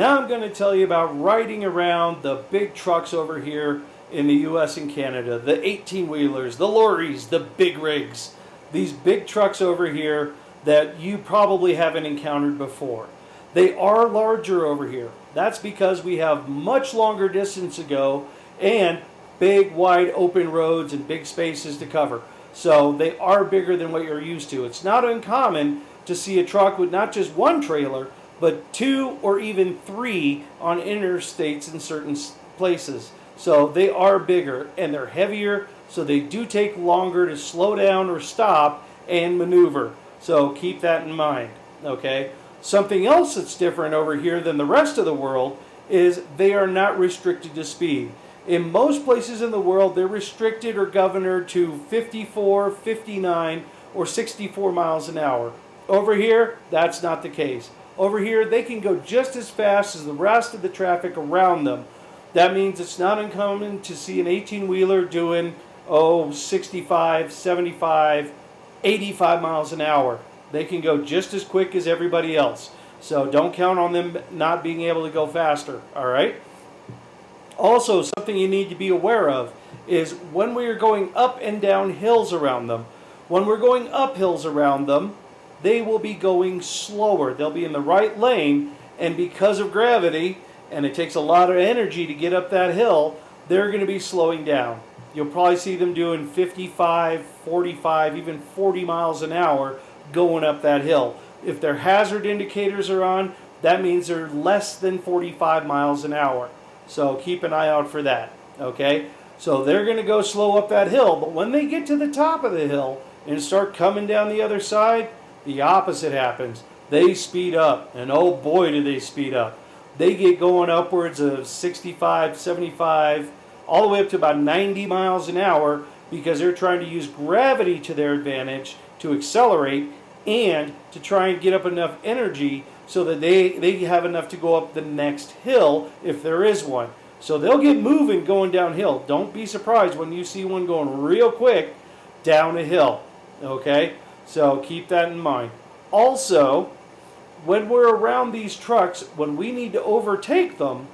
Now I'm going to tell you about riding around the big trucks over here in the US and Canada, the 18-wheelers, the lorries, the big rigs. These big trucks over here that you probably haven't encountered before. They are larger over here. That's because we have much longer distance to go and big, wide, open roads and big spaces to cover. So they are bigger than what you're used to. It's not uncommon to see a truck with not just one trailer, but 2 or even 3 on interstates in certain places. So they are bigger and they're heavier, so they do take longer to slow down or stop and maneuver. So keep that in mind, okay? Something else that's different over here than the rest of the world is they are not restricted to speed. In most places in the world, they're restricted or governed to 54, 59, or 64 miles an hour. Over here, that's not the case. Over here, they can go just as fast as the rest of the traffic around them. That means it's not uncommon to see an 18-wheeler doing, 65, 75, 85 miles an hour. They can go just as quick as everybody else. So don't count on them not being able to go faster, all right? Also, something you need to be aware of is when we are going up and down hills around them. When we're going up hills around them, they will be going slower. They'll be in the right lane, and because of gravity, and it takes a lot of energy to get up that hill, they're going to be slowing down. You'll probably see them doing 55, 45, even 40 miles an hour going up that hill. If their hazard indicators are on, that means they're less than 45 miles an hour. So keep an eye out for that, okay? So they're going to go slow up that hill, but when they get to the top of the hill and start coming down the other side, the opposite happens. They speed up, and oh boy do they speed up. They get going upwards of 65, 75, all the way up to about 90 miles an hour because they're trying to use gravity to their advantage to accelerate and to try and get up enough energy so that they have enough to go up the next hill if there is one. So they'll get moving going downhill. Don't be surprised when you see one going real quick down a hill, okay? So keep that in mind. Also, when we're around these trucks, when we need to overtake them,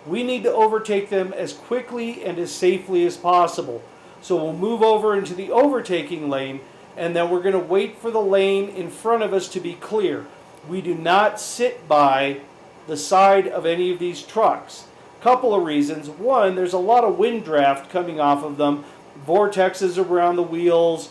we need to overtake them as quickly and as safely as possible. So we'll move over into the overtaking lane, and then we're going to wait for the lane in front of us to be clear. We do not sit by the side of any of these trucks. Couple of reasons. One, there's a lot of wind draft coming off of them, vortexes around the wheels,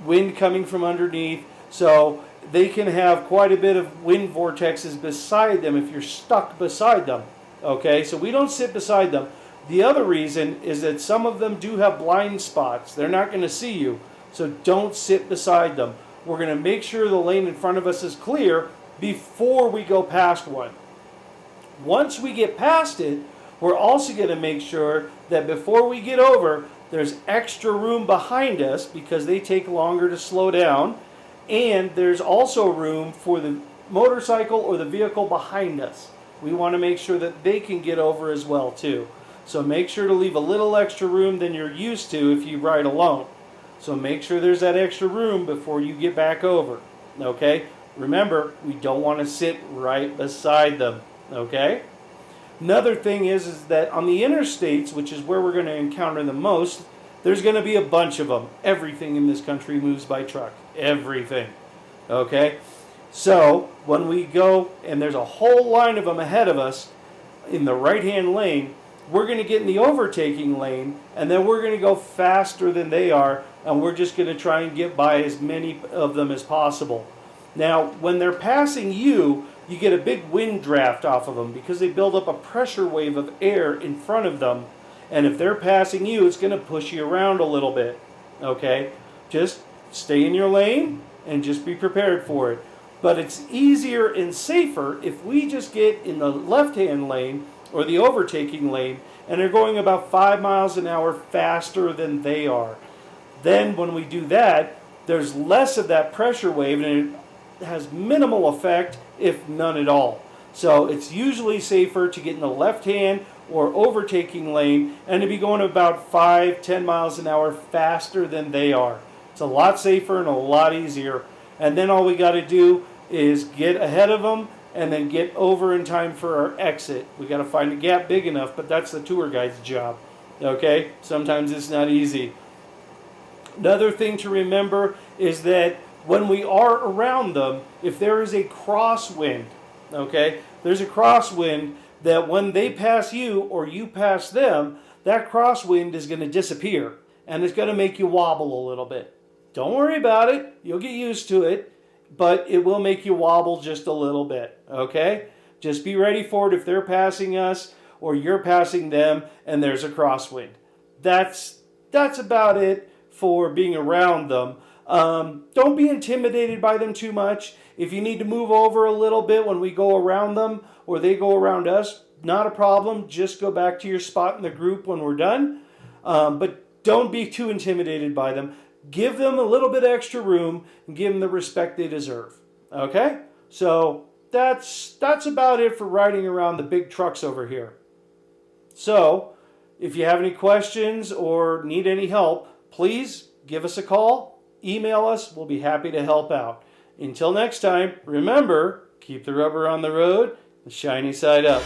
wind coming from underneath, so they can have quite a bit of wind vortexes beside them if you're stuck beside them. Okay, so we don't sit beside them. The other reason is that some of them do have blind spots. They're not going to see you, so don't sit beside them. We're going to make sure the lane in front of us is clear before we go past one. Once we get past it, we're also going to make sure that before we get over, there's extra room behind us because they take longer to slow down, and there's also room for the motorcycle or the vehicle behind us. We want to make sure that they can get over as well too. So make sure to leave a little extra room than you're used to if you ride alone. So make sure there's that extra room before you get back over. Okay? Remember, we don't want to sit right beside them. Okay? Another thing is that on the interstates, which is where we're going to encounter them most, there's going to be a bunch of them. Everything in this country moves by truck. Everything. Okay? So when we go, and there's a whole line of them ahead of us in the right-hand lane, we're going to get in the overtaking lane, and then we're going to go faster than they are, and we're just going to try and get by as many of them as possible. Now, when they're passing you, you get a big wind draft off of them because they build up a pressure wave of air in front of them, and if they're passing you, it's going to push you around a little bit. Okay? Just stay in your lane and just be prepared for it. But it's easier and safer if we just get in the left-hand lane or the overtaking lane and they're going about 5 miles an hour faster than they are. Then when we do that, there's less of that pressure wave and it has minimal effect, if none at all. So it's usually safer to get in the left-hand or overtaking lane and to be going about 5-10 miles an hour faster than they are. It's a lot safer and a lot easier. And then all we got to do is get ahead of them and then get over in time for our exit. We got to find a gap big enough, but that's the tour guide's job. Okay? Sometimes it's not easy. Another thing to remember is that when we are around them, if there is a crosswind, okay, there's a crosswind that when they pass you or you pass them, that crosswind is going to disappear and it's going to make you wobble a little bit. Don't worry about it. You'll get used to it, but it will make you wobble just a little bit, okay? Just be ready for it if they're passing us or you're passing them and there's a crosswind. That's about it for being around them. Don't be intimidated by them too much. If you need to move over a little bit when we go around them or they go around us, not a problem. Just go back to your spot in the group when we're done. But don't be too intimidated by them. Give them a little bit extra room and give them the respect they deserve. Okay? So that's about it for riding around the big trucks over here. So if you have any questions or need any help, please give us a call, email us. We'll be happy to help out. Until next time, remember, keep the rubber on the road, the shiny side up.